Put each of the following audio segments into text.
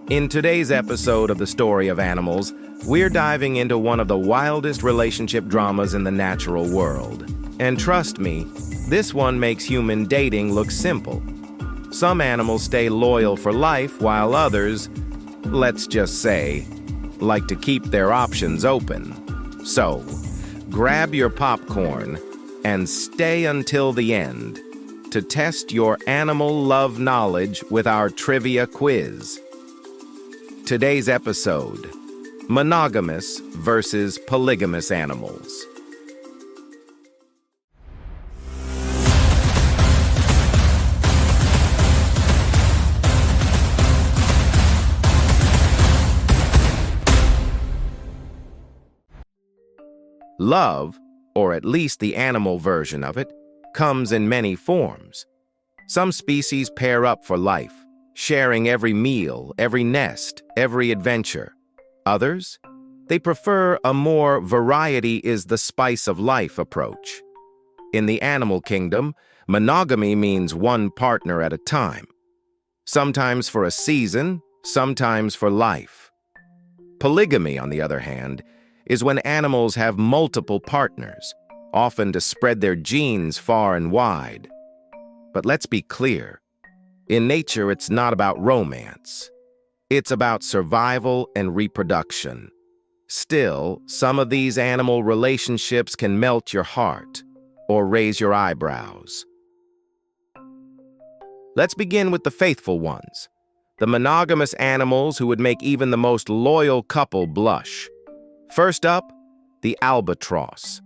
In today's episode of The Story of Animals, we're diving into one of the wildest relationship dramas in the natural world. And trust me, this one makes human dating look simple. Some animals stay loyal for life while others, let's just say, like to keep their options open. So, grab your popcorn and stay until the end to test your animal love knowledge with our trivia quiz. Today's episode: monogamous versus polygamous animals. Love, or at least the animal version of it, comes in many forms. Some species pair up for life, sharing every meal, every nest, every adventure. Others, they prefer a more variety is the spice of life approach. In the animal kingdom, monogamy means one partner at a time. Sometimes for a season, sometimes for life. Polygamy, on the other hand, is when animals have multiple partners, often to spread their genes far and wide. But let's be clear. In nature, it's not about romance. It's about survival and reproduction. Still, some of these animal relationships can melt your heart or raise your eyebrows. Let's begin with the faithful ones, the monogamous animals who would make even the most loyal couple blush. First up, the albatross.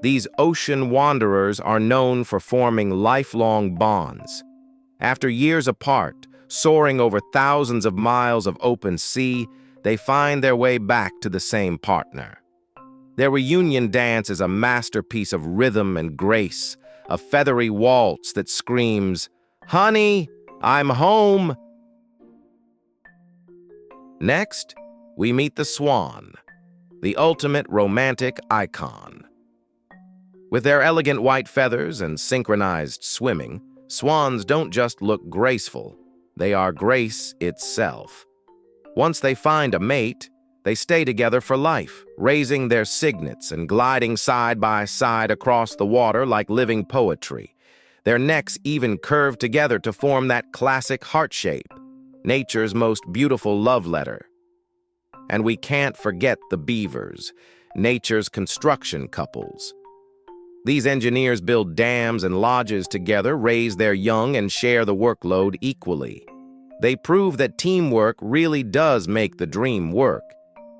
These ocean wanderers are known for forming lifelong bonds. After years apart, soaring over thousands of miles of open sea, they find their way back to the same partner. Their reunion dance is a masterpiece of rhythm and grace, a feathery waltz that screams, "Honey, I'm home!" Next, we meet the swan, the ultimate romantic icon. With their elegant white feathers and synchronized swimming, swans don't just look graceful, they are grace itself. Once they find a mate, they stay together for life, raising their cygnets and gliding side by side across the water like living poetry. Their necks even curve together to form that classic heart shape, nature's most beautiful love letter. And we can't forget the beavers, nature's construction couples. These engineers build dams and lodges together, raise their young, and share the workload equally. They prove that teamwork really does make the dream work.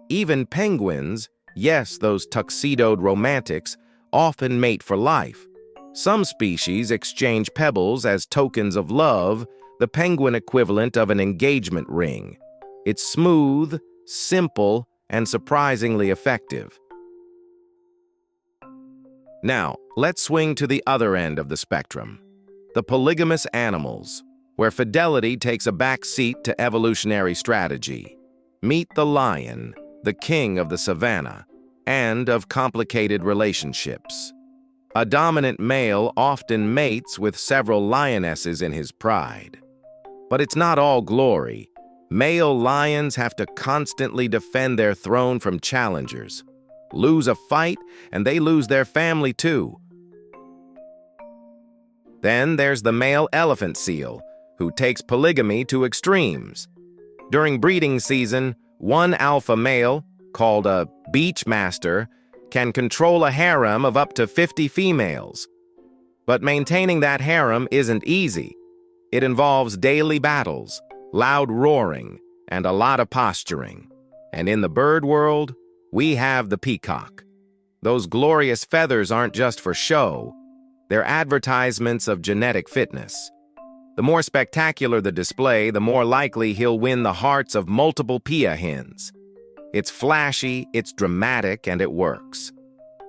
Even penguins, yes, those tuxedoed romantics, often mate for life. Some species exchange pebbles as tokens of love, the penguin equivalent of an engagement ring. It's smooth, simple, and surprisingly effective. Now, let's swing to the other end of the spectrum, the polygamous animals, where fidelity takes a back seat to evolutionary strategy. Meet the lion, the king of the savannah, and of complicated relationships. A dominant male often mates with several lionesses in his pride. But it's not all glory. Male lions have to constantly defend their throne from challengers. Lose a fight, and they lose their family too. Then there's the male elephant seal, who takes polygamy to extremes. During breeding season, one alpha male, called a beach master, can control a harem of up to 50 females. But maintaining that harem isn't easy. It involves daily battles, loud roaring, and a lot of posturing. And in the bird world, we have the peacock. Those glorious feathers aren't just for show. They're advertisements of genetic fitness. The more spectacular the display, the more likely he'll win the hearts of multiple pia hens. It's flashy, it's dramatic, and it works.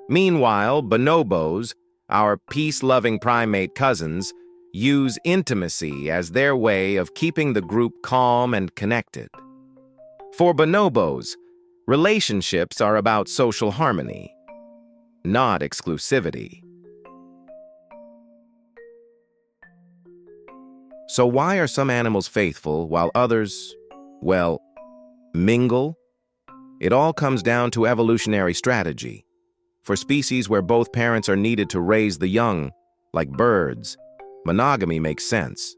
Meanwhile, bonobos, our peace-loving primate cousins, use intimacy as their way of keeping the group calm and connected. For bonobos, relationships are about social harmony, not exclusivity. So why are some animals faithful while others, Well, mingle? It all comes down to evolutionary strategy. For species where both parents are needed to raise the young, like birds, monogamy makes sense.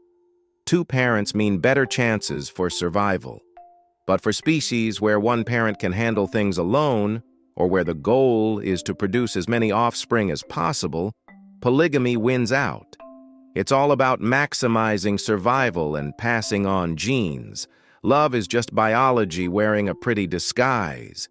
Two parents mean better chances for survival. But for species where one parent can handle things alone, or where the goal is to produce as many offspring as possible, polygamy wins out. It's all about maximizing survival and passing on genes. Love is just biology wearing a pretty disguise.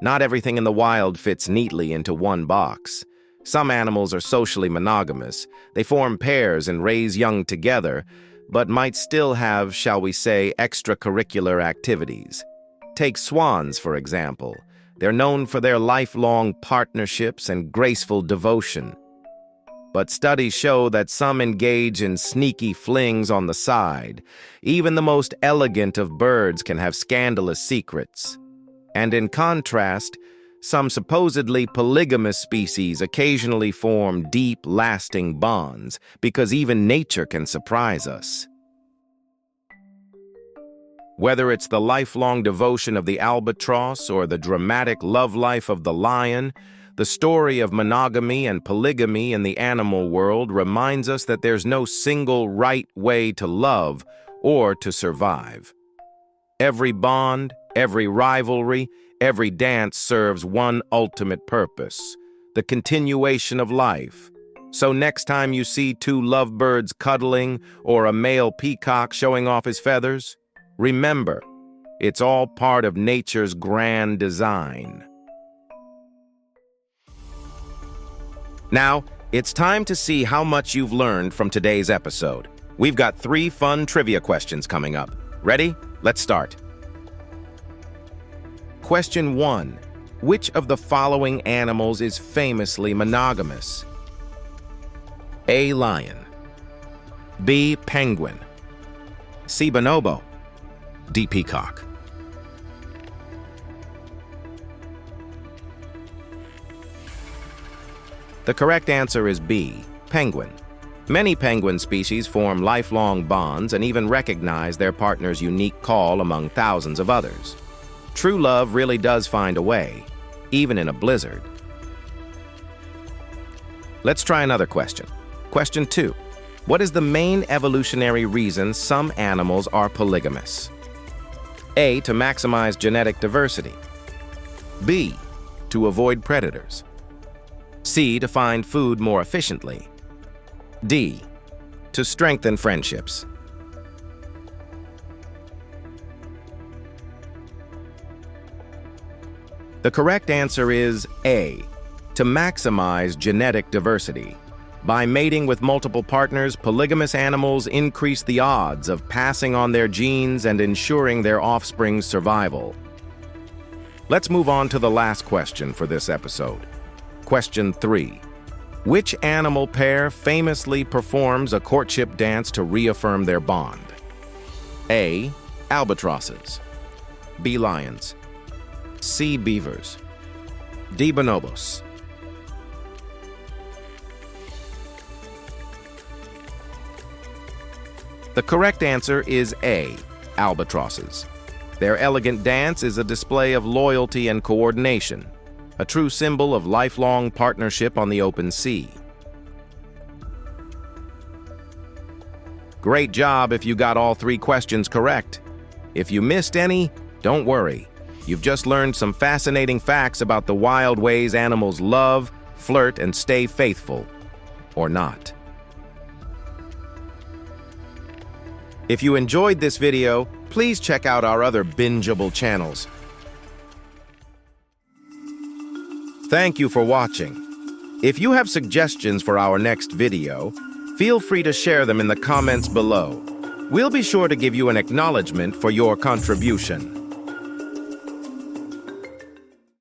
Not everything in the wild fits neatly into one box. Some animals are socially monogamous. They form pairs and raise young together, but might still have, shall we say, extracurricular activities. Take swans, for example. They're known for their lifelong partnerships and graceful devotion. But studies show that some engage in sneaky flings on the side. Even the most elegant of birds can have scandalous secrets. And in contrast, some supposedly polygamous species occasionally form deep, lasting bonds, because even nature can surprise us. Whether it's the lifelong devotion of the albatross or the dramatic love life of the lion, the story of monogamy and polygamy in the animal world reminds us that there's no single right way to love or to survive. Every bond, every rivalry, every dance serves one ultimate purpose: the continuation of life. So next time you see two lovebirds cuddling or a male peacock showing off his feathers, remember, it's all part of nature's grand design. Now, it's time to see how much you've learned from today's episode. We've got 3 fun trivia questions coming up. Ready? Let's start. Question 1. Which of the following animals is famously monogamous? A. Lion. B. Penguin. C. Bonobo. D. Peacock. The correct answer is B. Penguin. Many penguin species form lifelong bonds and even recognize their partner's unique call among thousands of others. True love really does find a way, even in a blizzard. Let's try another question. Question 2. What is the main evolutionary reason some animals are polygamous? A. To maximize genetic diversity. B. To avoid predators. C. To find food more efficiently. D. To strengthen friendships. The correct answer is A. To maximize genetic diversity. By mating with multiple partners, polygamous animals increase the odds of passing on their genes and ensuring their offspring's survival. Let's move on to the last question for this episode. Question 3. Which animal pair famously performs a courtship dance to reaffirm their bond? A. Albatrosses. B. Lions. C. Beavers. D. Bonobos. The correct answer is A. Albatrosses. Their elegant dance is a display of loyalty and coordination, a true symbol of lifelong partnership on the open sea. Great job if you got all 3 questions correct. If you missed any, don't worry. You've just learned some fascinating facts about the wild ways animals love, flirt, and stay faithful. Or not. If you enjoyed this video, please check out our other binge-able channels. Thank you for watching. If you have suggestions for our next video, feel free to share them in the comments below. We'll be sure to give you an acknowledgement for your contribution.